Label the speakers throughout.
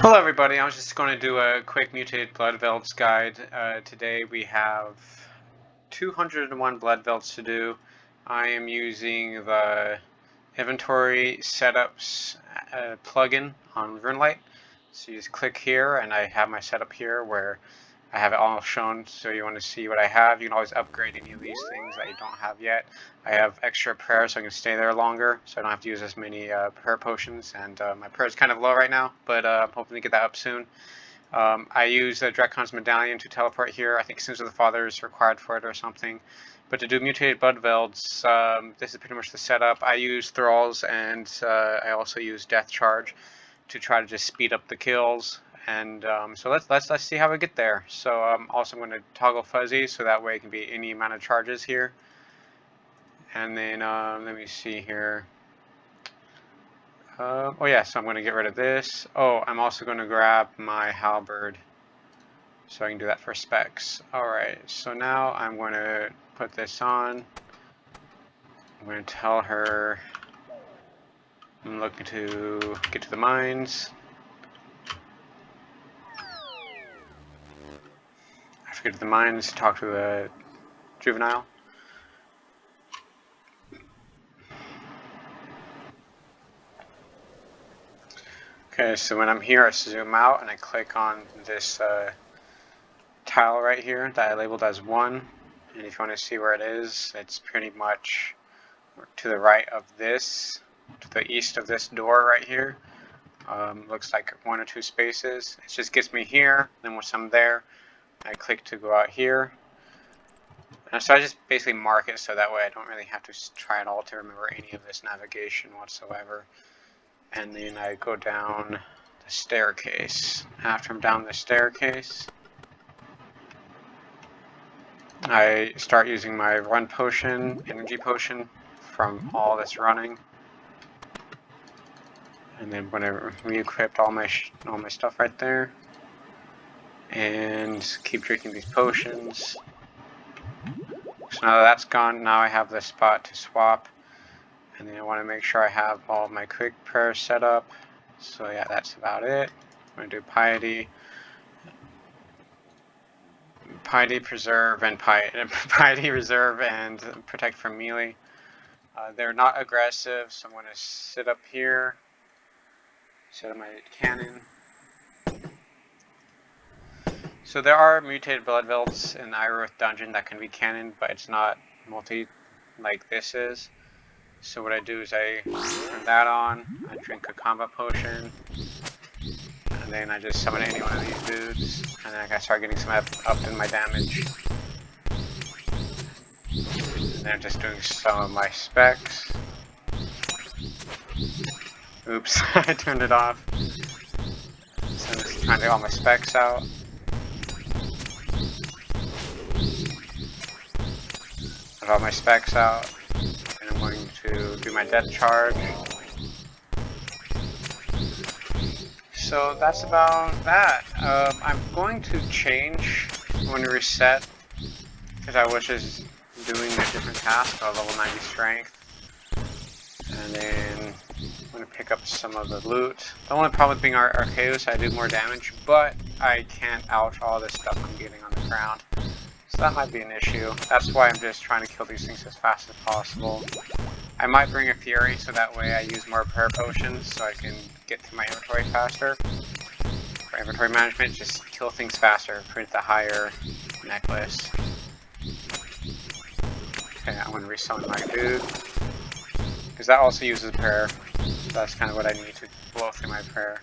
Speaker 1: Hello everybody, I was just going to do a quick Mutated Bloodvelds guide. Today we have 201 Bloodvelds to do. I am using the Inventory Setups plugin on RuneLite. So you just click here and I have my setup here where I have it all shown, so you want to see what I have. You can always upgrade any of these things that you don't have yet. I have extra prayer so I can stay there longer, so I don't have to use as many prayer potions, and my prayer is kind of low right now, but I'm hoping to get that up soon. I use the Dracon's Medallion to teleport here. I think Sins of the Father is required for it or something. But to do Mutated Bloodvelds, this is pretty much the setup. I use thralls and I also use Death Charge to try to just speed up the kills. And so let's see how we get there. So also I'm going to toggle fuzzy so that way it can be any amount of charges here. And then let me see here. Oh yeah, so I'm going to get rid of this. Oh, I'm also going to grab my halberd so I can do that for specs. Alright, so now I'm going to put this on. I'm going to tell her I'm looking to get to the mines. I forget the mines, talk to the juvenile. Okay, so when I'm here, I zoom out and I click on this tile right here that I labeled as 1. And if you want to see where it is, it's pretty much to the right of this, to the east of this door right here. Looks like 1 or 2 spaces. It just gets me here, then once I'm there, I click to go out here. And so I just basically mark it so that way I don't really have to try at all to remember any of this navigation whatsoever. And then I go down the staircase. After I'm down the staircase, I start using my run potion, energy potion, from all this running. And then when I re-equipped all my stuff right there, and keep drinking these potions. So now that that's gone, now I have the spot to swap. And then I want to make sure I have all my quick prayers set up. So yeah, that's about it. I'm going to do piety. Piety, preserve, and piety, reserve, and protect from melee. They're not aggressive, so I'm going to sit up here. Set up my cannon. So there are Mutated Bloodvelds in the Arceuus dungeon that can be cannon, but it's not multi like this is. So what I do is I turn that on, I drink a combat potion, and then I just summon any one of these dudes, and then I start getting some up in my damage. And then I'm just doing some of my specs. Oops, I turned it off. So I'm just trying to get all my specs out. I have all my specs out. I'm going to do my death charge. So that's about that. I'm going to change when we reset, because I was just doing a different task of level 90 strength. And then I'm going to pick up some of the loot. The only problem with being Arceuus, I do more damage, but I can't ouch all this stuff I'm getting on the ground. So that might be an issue. That's why I'm just trying to kill these things as fast as possible. I might bring a Fury so that way I use more prayer potions so I can get to my inventory faster. For inventory management, just kill things faster, print the higher necklace. Okay, I'm going to resummon my dude. Because that also uses prayer. So that's kind of what I need to blow through my prayer.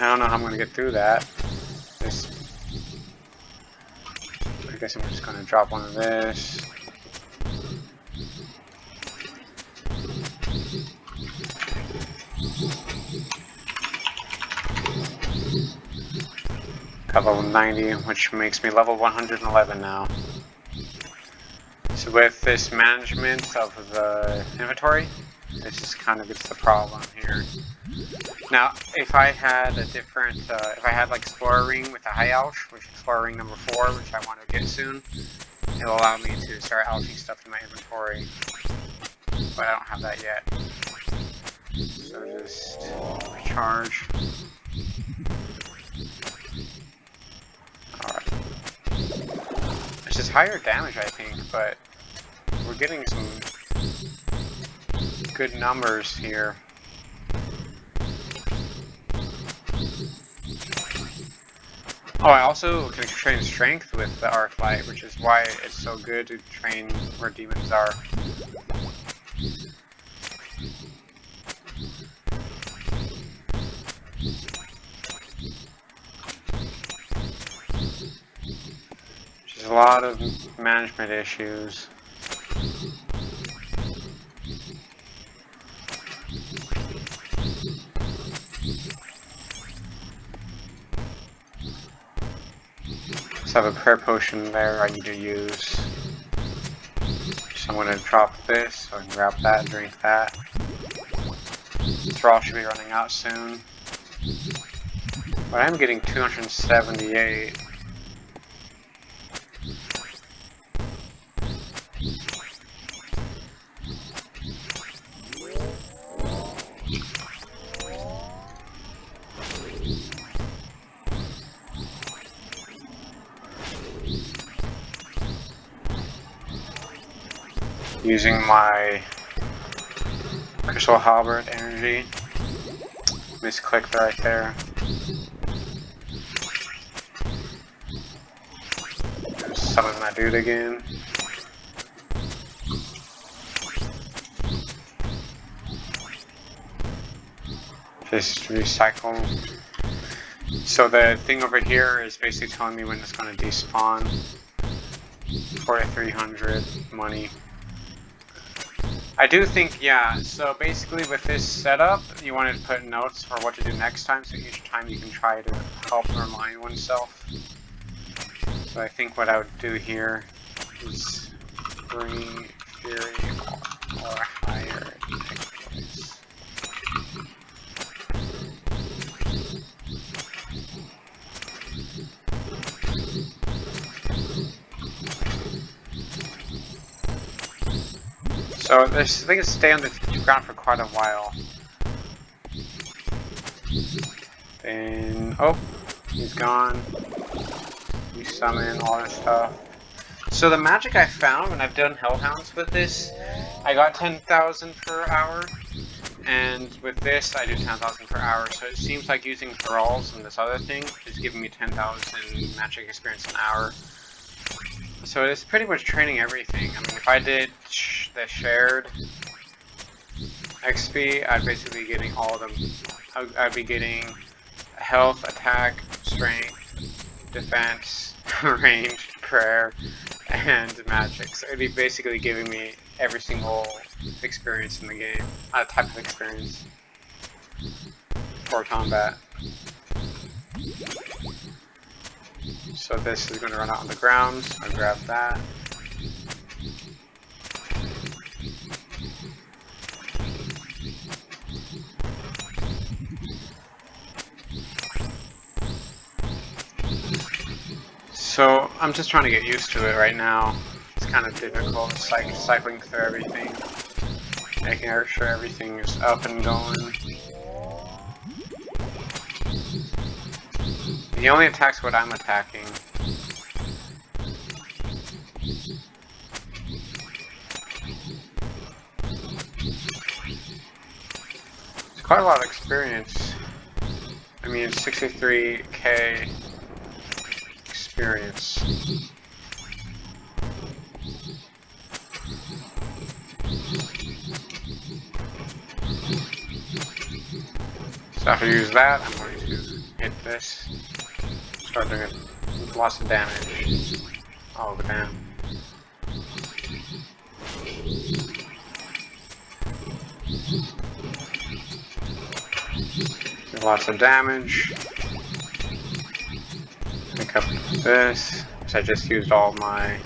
Speaker 1: I don't know how I'm going to get through that. I guess I'm just going to drop one of this. Got level 90, which makes me level 111 now. So with this management of the inventory, this is kind of the problem here. Now, if I had a different, if I had like Explorer Ring with a high alch, which is Explorer Ring number 4, which I want to get soon, it'll allow me to start alching stuff in my inventory. But I don't have that yet. So just recharge. Alright. It's just higher damage, I think, but we're getting some good numbers here. Oh, I also can train strength with the arc light, which is why it's so good to train where demons are. There's a lot of management issues. So I have a prayer potion there I need to use. So I'm going to drop this, so I can grab that and drink that. Thrall should be running out soon. But I'm getting 278. Using my crystal halberd energy. Misclicked right there. Summon my dude again. Just recycle. So the thing over here is basically telling me when it's going to despawn. 4,300 money. I do think, yeah, so basically with this setup, you want to put notes for what to do next time, so each time you can try to help remind oneself. So I think what I would do here is bring Fury or higher exploits. So this thing is stay on the ground for quite a while. And oh, he's gone. You summon all this stuff. So the magic I found when I've done Hellhounds with this, I got 10,000 per hour, and with this I do 10,000 per hour. So it seems like using thralls and this other thing is giving me 10,000 magic experience an hour. So it's pretty much training everything. I mean, if I did the shared XP, I'd basically be getting all of them. I'd be getting health, attack, strength, defense, ranged, prayer, and magic. So it'd be basically giving me every single experience in the game, type of experience for combat. So this is going to run out on the ground, so I'll grab that. So I'm just trying to get used to it right now. It's kind of difficult cycling through everything, making sure everything is up and going. He only attacks what I'm attacking. It's quite a lot of experience. I mean, 63k experience. So after you use that, I'm going to hit this. Start doing lots of damage. Oh, damn. Do lots of damage. Pick up this. So I just used all my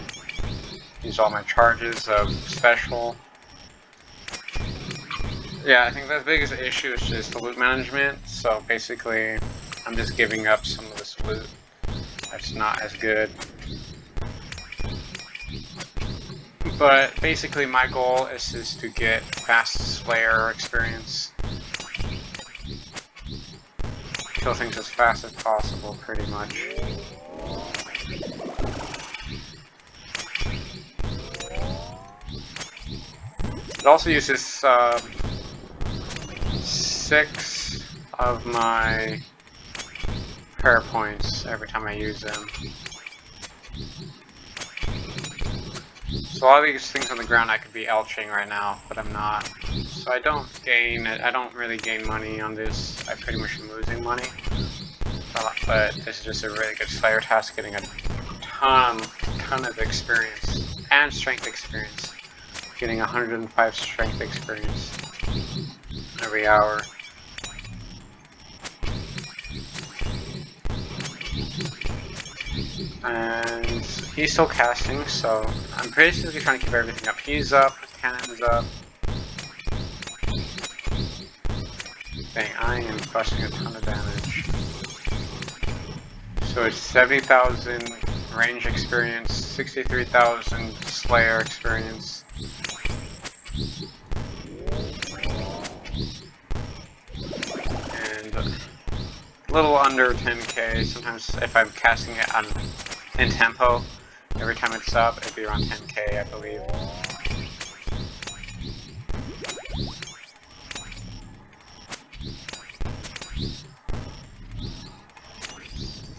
Speaker 1: charges of special. Yeah, I think the biggest issue is just the loot management. So basically, I'm just giving up some of this loot that's not as good. But basically my goal is just to get fast Slayer experience kill things as fast as possible, pretty much. It also uses 6 of my prayer points every time I use them. So a lot of these things on the ground I could be alching right now, but I'm not. So I don't really gain money on this. I pretty much am losing money. But this is just a really good Slayer task, getting a ton of experience and strength experience. Getting 105 strength experience every hour. And he's still casting, so I'm basically trying to keep everything up. He's up, cannon's up. Dang, I am busting a ton of damage. So it's 70,000 range experience, 63,000 Slayer experience. And a little under 10k. Sometimes if I'm casting it in tempo, every time it's up, it'd be around 10k, I believe.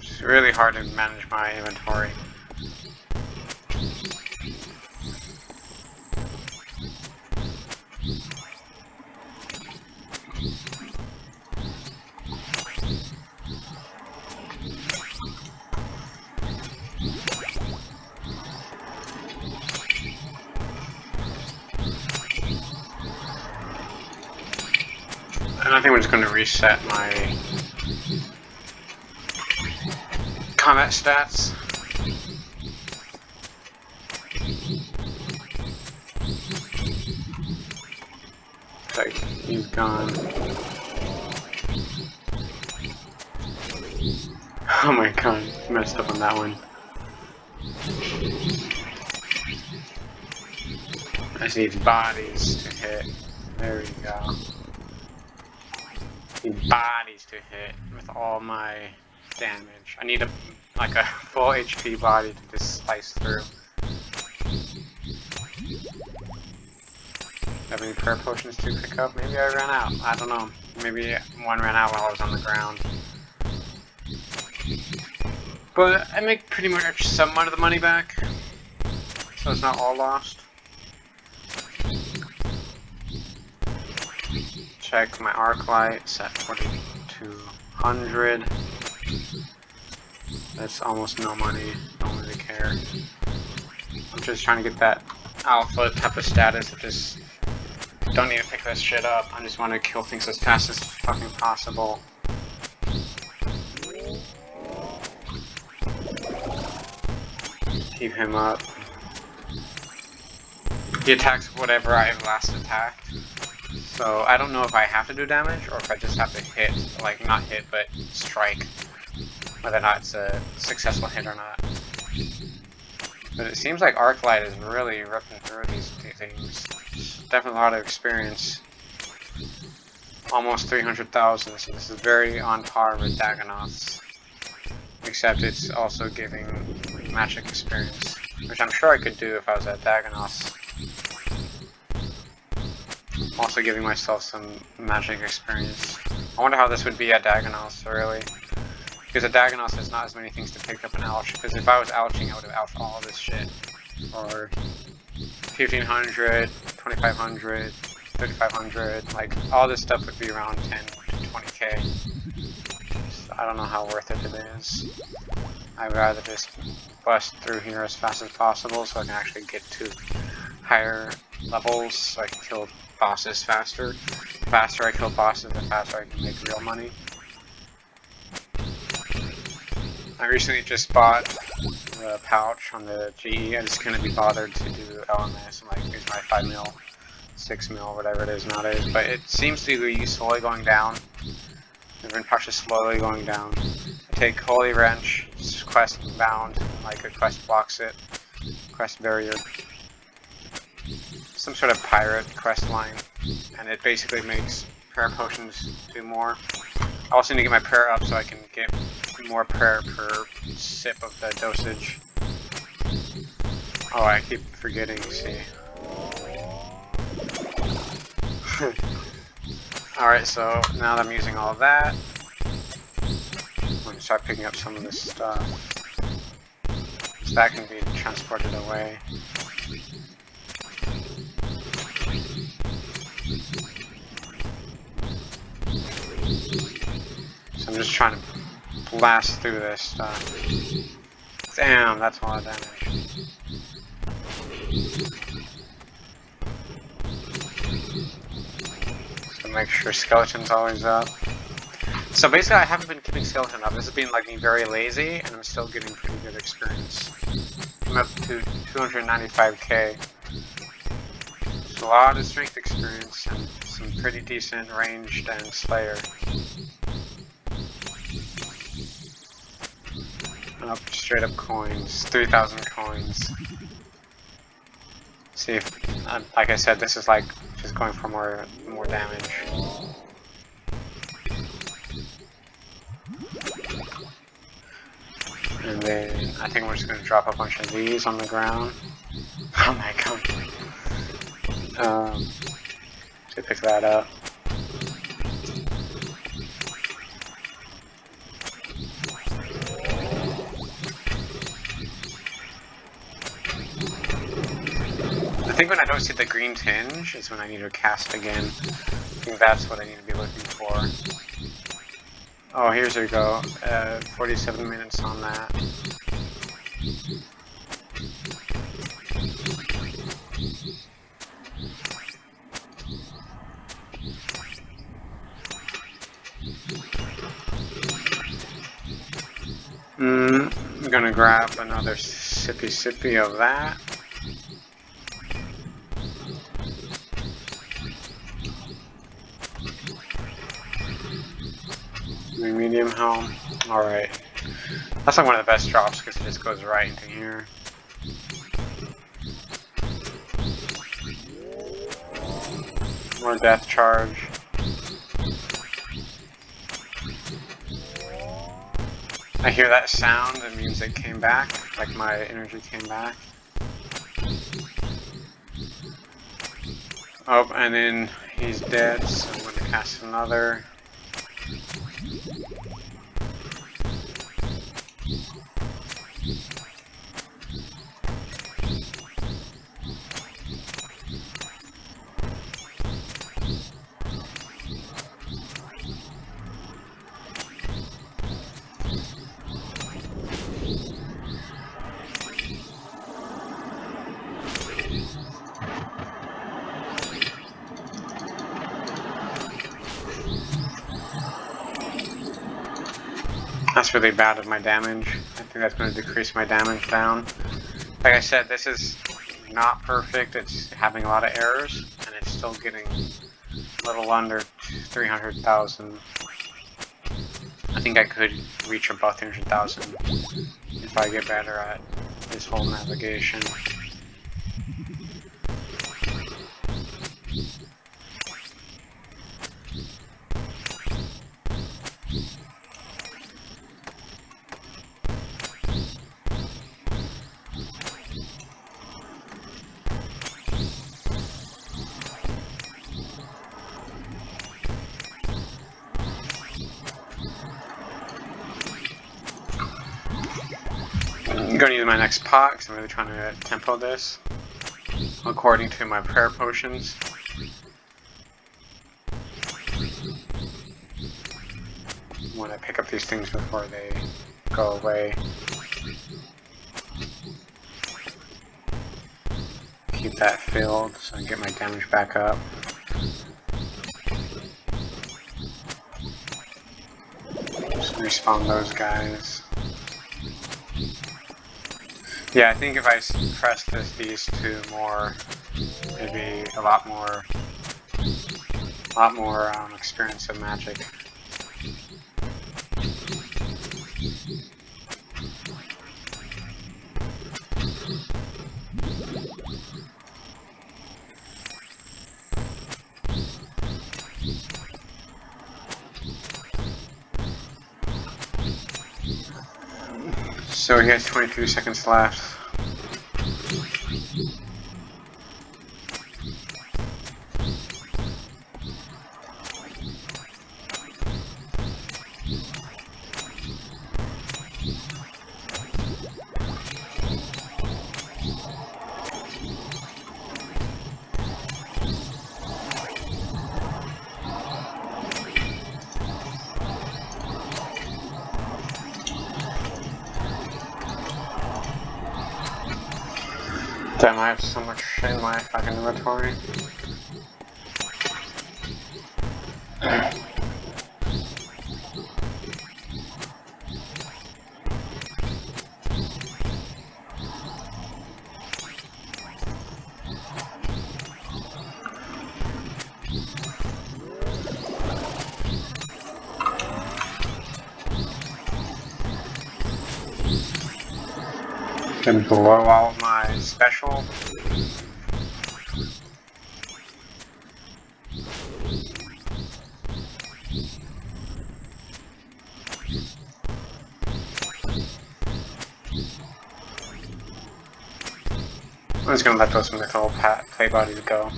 Speaker 1: It's really hard to manage my inventory. And I think we're just going to reset my combat stats. Like, he's gone. Oh my god, messed up on that one. I just need bodies to hit. There we go. Need bodies to hit with all my damage. I need like a full HP body to just slice through. Have any prayer potions to pick up? Maybe I ran out. I don't know. Maybe one ran out while I was on the ground. But I make pretty much some of the money back, so it's not all lost. Check my arc lights at 4200. That's almost no money. Don't really care. I'm just trying to get that alpha type of status. I just don't need to pick this shit up. I just want to kill things as fast as fucking possible. Keep him up. He attacks whatever I've last attacked. So I don't know if I have to do damage or if I just have to hit, like not hit but strike. Whether or not it's a successful hit or not. But it seems like Arclight is really ripping through these things. Definitely a lot of experience. Almost 300,000, so this is very on par with Dagonoth's. Except it's also giving magic experience, which I'm sure I could do if I was at Dagonoth's. I'm also giving myself some magic experience. I wonder how this would be at Dagonoth's, really. Because at Dagonoth's there's not as many things to pick up an alch. Because if I was alching, I would have alched all of this shit. Or 1500, 2500, 3500, like all this stuff would be around 10 to 20k. So I don't know how worth it is. I'd rather just bust through here as fast as possible so I can actually get to higher levels so I can kill bosses faster. The faster I kill bosses, the faster I can make real money. I recently just bought the pouch on the GE. I just couldn't be bothered to do LMS and like use my 5 mil, 6 mil, whatever it is nowadays. But it seems to be slowly going down. The Rin pouch is slowly going down. I take Holy Wrench, quest bound, like a quest blocks it, quest barrier. Some sort of pirate quest line, and it basically makes prayer potions do more. I also need to get my prayer up so I can get more prayer per sip of the dosage. Oh, I keep forgetting, see. Alright, so now that I'm using all of that, I'm going to start picking up some of this stuff. So that can be transported away. So I'm just trying to blast through this stuff. Damn, that's a lot of damage. So make sure skeleton's always up. So basically I haven't been keeping skeleton up. This has been like me very lazy and I'm still getting pretty good experience. I'm up to 295k. It's a lot of strength experience and some pretty decent ranged and slayer. Up straight up coins, 3,000 coins. See if, like I said, this is like just going for more damage. And then I think we're just going to drop a bunch of these on the ground. Oh my god. So pick that up. I think when I don't see the green tinge is when I need to cast again. I think that's what I need to be looking for. Oh, here's we go. 47 minutes on that. I'm gonna grab another sippy of that. Medium helm. Alright. That's like one of the best drops because it just goes right into here. More death charge. I hear that sound, it means it came back, like my energy came back. Oh, and then he's dead, so I'm going to cast another. That's really bad with my damage. I think that's going to decrease my damage down. Like I said, this is not perfect. It's having a lot of errors, and it's still getting a little under 300,000. I think I could reach above 300,000 if I get better at this whole navigation. I'm going to use my next pot because I'm really trying to tempo this according to my prayer potions. I want to pick up these things before they go away. Keep that filled so I can get my damage back up. Just respawn those guys. Yeah, I think if I press these two more, it'd be a lot more experience of magic. So he has 23 seconds left. Damn, I have so much shit in my fucking inventory. Can blow out my special. I'm just gonna let those mythical clay bodies go.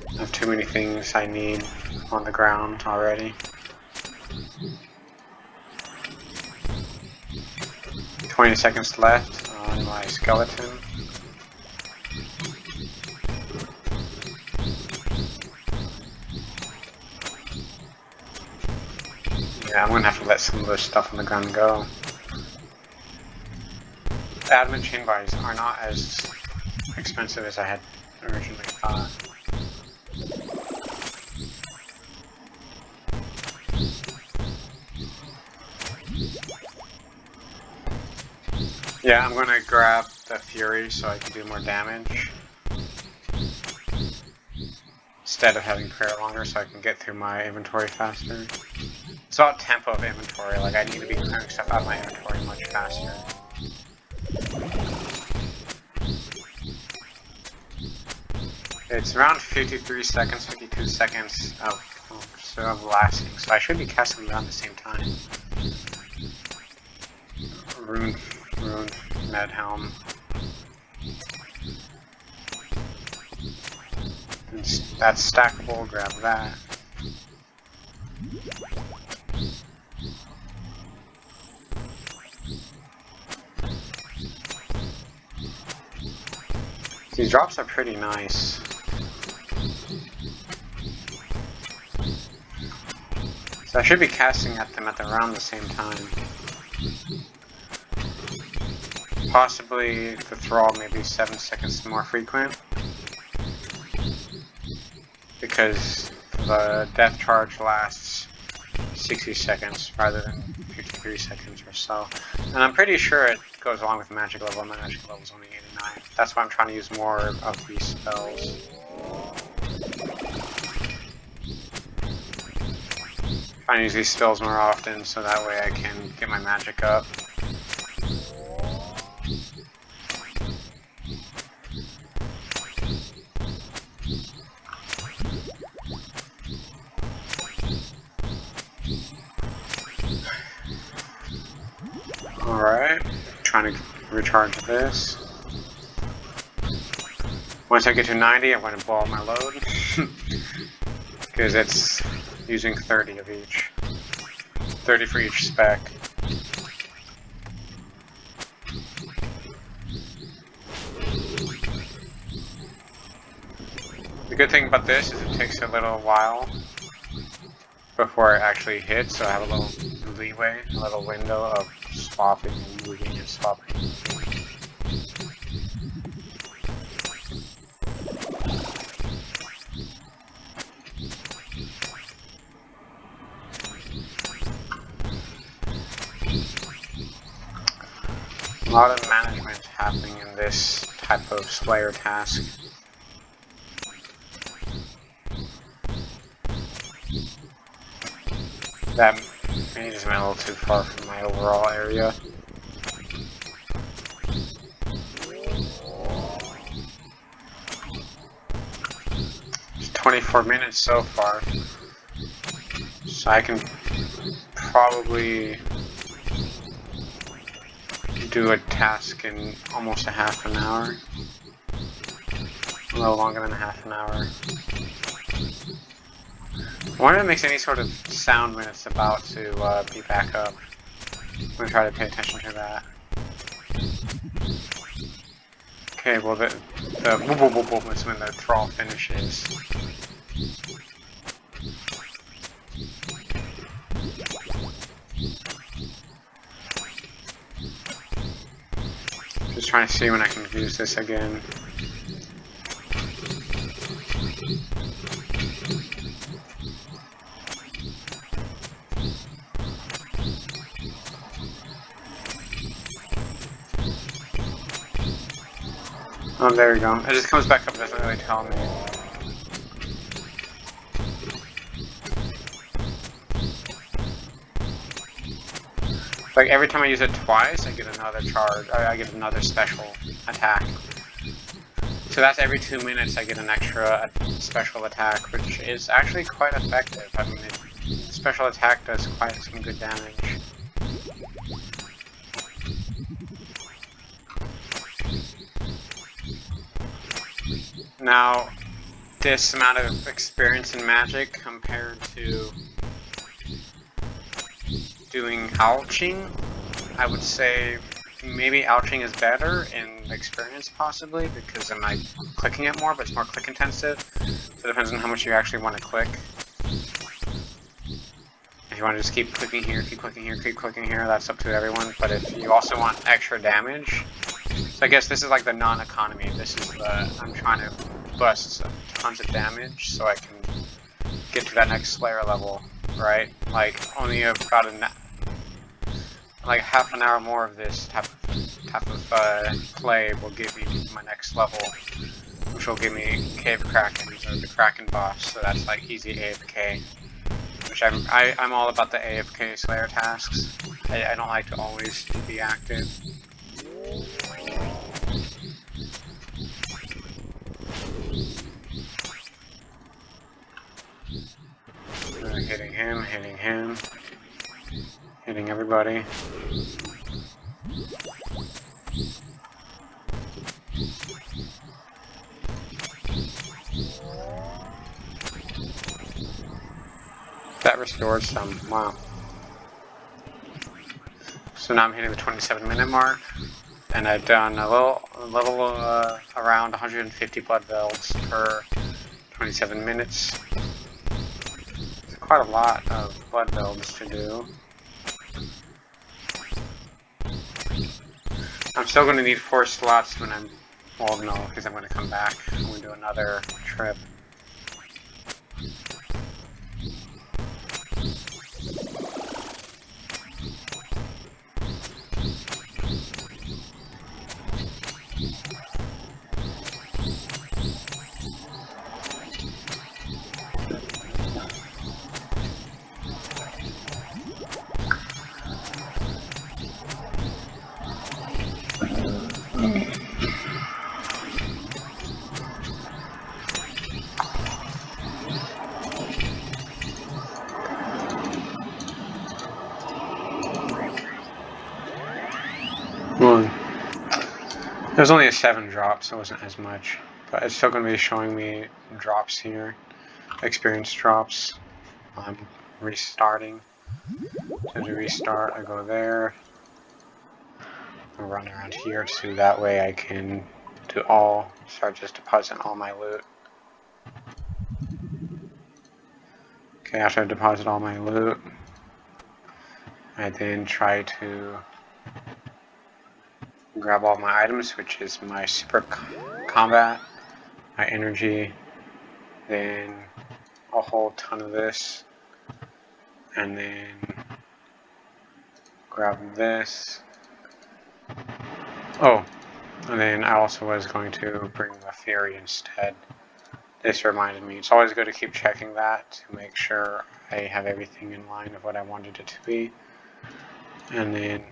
Speaker 1: I have too many things I need on the ground already. 20 seconds left on my skeleton. Yeah, I'm gonna have to let some of this stuff on the ground go. The adamant chain bodies are not as expensive as I had originally thought. Yeah, I'm gonna grab the Fury so I can do more damage. Instead of having prayer longer so I can get through my inventory faster. It's about tempo of inventory, like I need to be clearing stuff out of my inventory much faster. It's around 53 seconds, 52 seconds of lasting, so I should be casting around the same time. Ruined Med Helm. That's stackable, grab that. These drops are pretty nice. So I should be casting at them at around the same time. Possibly the thrall maybe 7 seconds more frequent. Because the death charge lasts 60 seconds rather than 53 seconds or so. And I'm pretty sure it goes along with magic level. My magic level is only 89. That's why I'm trying to use more of these spells. Trying to use these spells more often so that way I can get my magic up. Alright, trying to recharge this. Once I get to 90, I'm going to blow up my load. Because it's using 30 of each. 30 for each spec. The good thing about this is it takes a little while before it actually hits, so I have a little leeway, a little window of swapping and moving and swapping and moving. A lot of management happening in this type of Slayer task. That mage just went a little too far from my overall area. It's 24 minutes so far. So I can probably do a task in almost a half an hour. A little longer than a half an hour. I wonder if it makes any sort of sound when it's about to be back up. I'm gonna try to pay attention to that. Okay, well the boop boop boop boop is when the thrall finishes. Just trying to see when I can use this again. Oh, there we go. It just comes back up, doesn't really tell me. Like every time I use it twice, I get another charge. I get another special attack. So that's every 2 minutes I get an extra special attack, which is actually quite effective. I mean, special attack does quite some good damage. Now, this amount of experience in magic compared to doing alching, I would say maybe alching is better in experience possibly because am I clicking it more, but it's more click intensive. So it depends on how much you actually want to click. If you want to just keep clicking here, keep clicking here, keep clicking here, that's up to everyone. But if you also want extra damage, so I guess this is like the non-economy. This is the, I'm trying to bust tons of damage so I can get to that next Slayer level, right? Like only about like half an hour more of this type of play will give me my next level, which will give me Cave Krakens or the Kraken boss. So that's like easy AFK. Which I'm all about the AFK Slayer tasks. I don't like to always be active. Hitting him, hitting him, hitting everybody. That restored some. Wow. So now I'm hitting the 27-minute mark, and I've done a little around 150 Bloodvelds per 27 minutes. It's quite a lot of Bloodvelds to do. I'm still going to need 4 slots when I'm, well, no, because I'm going to come back. I'm going to do another trip. There's only a 7 drop, so it wasn't as much. But it's still going to be showing me drops here. Experience drops. I'm restarting. So to restart, I go there. I'll run around here so that way I can do start just depositing all my loot. Okay, after I deposit all my loot, I then try to grab all my items, which is my super combat, my energy, then a whole ton of this, and then grab this. Oh, and then I also was going to bring the Fury instead. This reminded me, it's always good to keep checking that to make sure I have everything in line of what I wanted it to be. And then,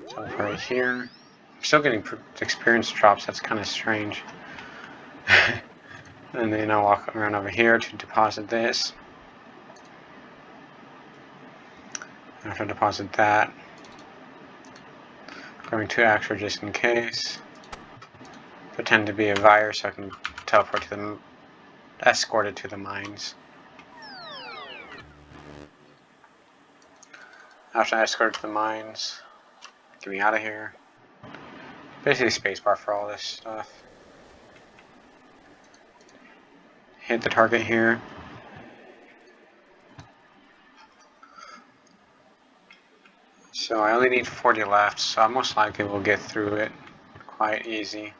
Speaker 1: so right here, I'm still getting experience drops, that's kind of strange. And then I'll walk around over here to deposit this. After I deposit that, Going to extra just in case. Pretend to be a virus so I can teleport to the escorted to the mines. After I escorted to the mines, get me out of here. Basically spacebar for all this stuff. Hit the target here. So I only need 40 left, so I most likely will get through it quite easy.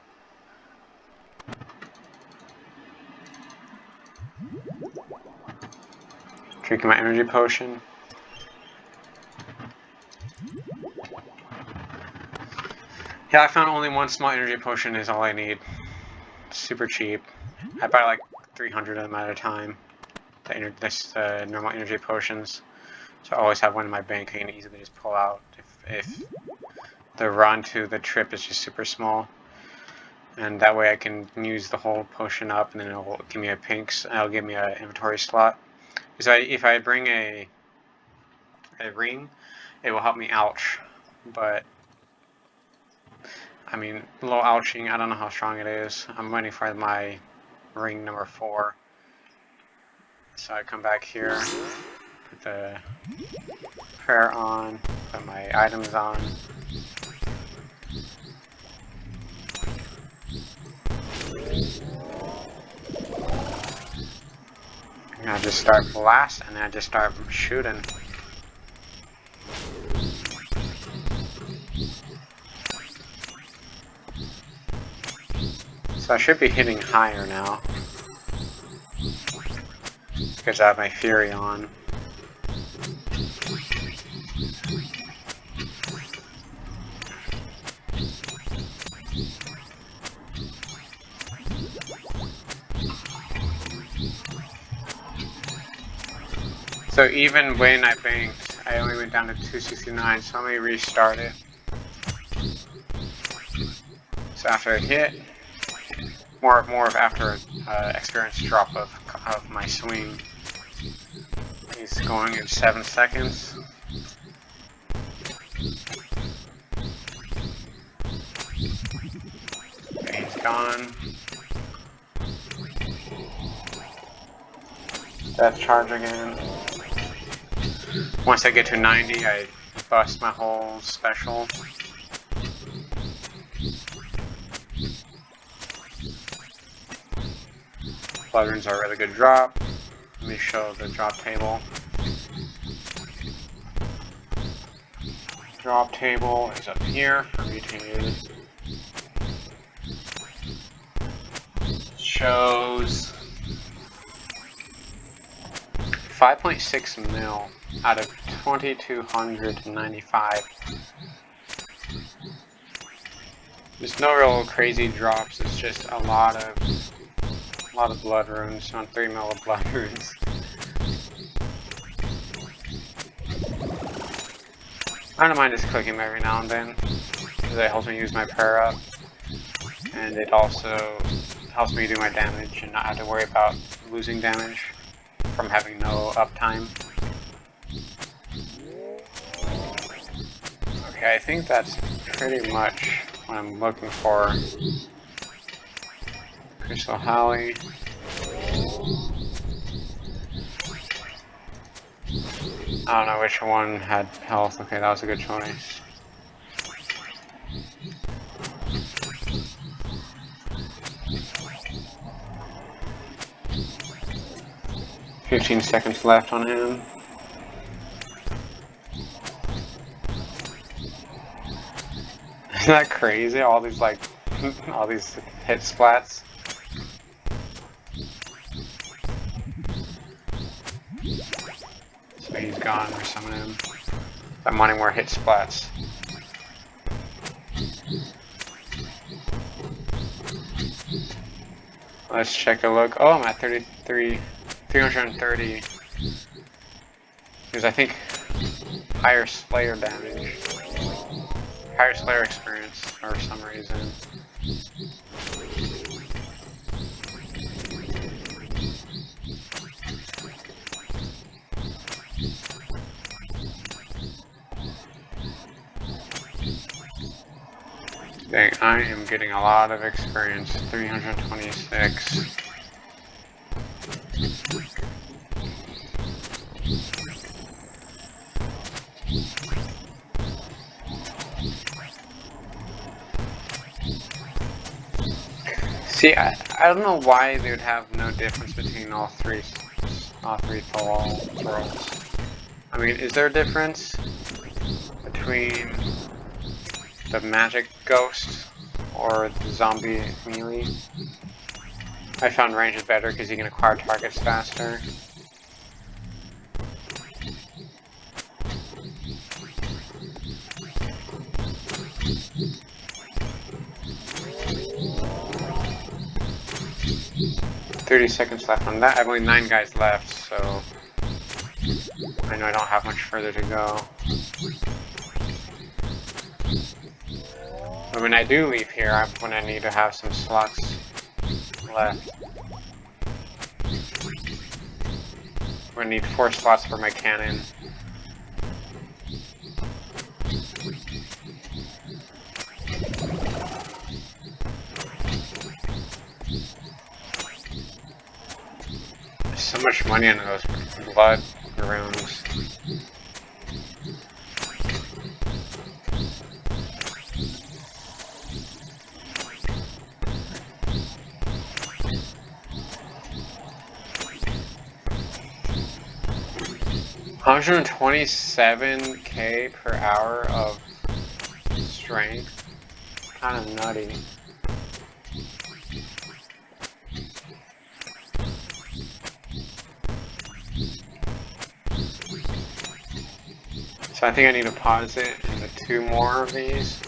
Speaker 1: Drinking my energy potion. Yeah, I found only one small energy potion is all I need. Super cheap. I buy like 300 of them at a time. The normal energy potions. So I always have one in my bank I can easily just pull out if the run to the trip is just super small. And that way I can use the whole potion up and then it'll give me a pinks and it'll give me an inventory slot. So if I bring a ring, it will help me alch. But I mean, low alching, I don't know how strong it is. I'm waiting for my ring number 4. So I come back here, put the prayer on, put my items on. And I just start blasting and I just start shooting. So I should be hitting higher now. Because I have my Fury on. So even when I banked, I only went down to 269, so let me restart it. So after I hit, more of after experience drop of my swing. He's going in 7 seconds. Okay, he's gone. Death charge again. Once I get to 90, I bust my whole special. Blood runes are a really good drop. Let me show the drop table. Drop table is up here for mutated. Shows 5.6 mil out of 2,295. There's no real crazy drops. It's just a lot of blood runes, on 3 mil of blood runes. I don't mind just clicking them every now and then, because it helps me use my prayer up, and it also helps me do my damage and not have to worry about losing damage from having no uptime. Okay, I think that's pretty much what I'm looking for. Crystal Holly. I don't know which one had health. Okay, that was a good choice. $15 seconds left on him. Isn't that crazy? All these all these hit splats. So he's gone. We're summoning him. I'm wanting more hit splats. Let's check a look. Oh, I'm at 330. Because I think higher Slayer damage. Higher Slayer experience for some reason. Dang, I am getting a lot of experience. 326. See, I don't know why they would have no difference between all three thralls. I mean, is there a difference between the magic ghost or the zombie melee? I found range is better because you can acquire targets faster. $30 left on that. I have only 9 guys left, so I know I don't have much further to go. But when I do leave here, I'm going to need to have some slots left. I'm going to need 4 slots for my cannon. There's so much money in those blood rooms. $127K per hour of strength. Kind of nutty. So I think I need to pause it into 2 more of these.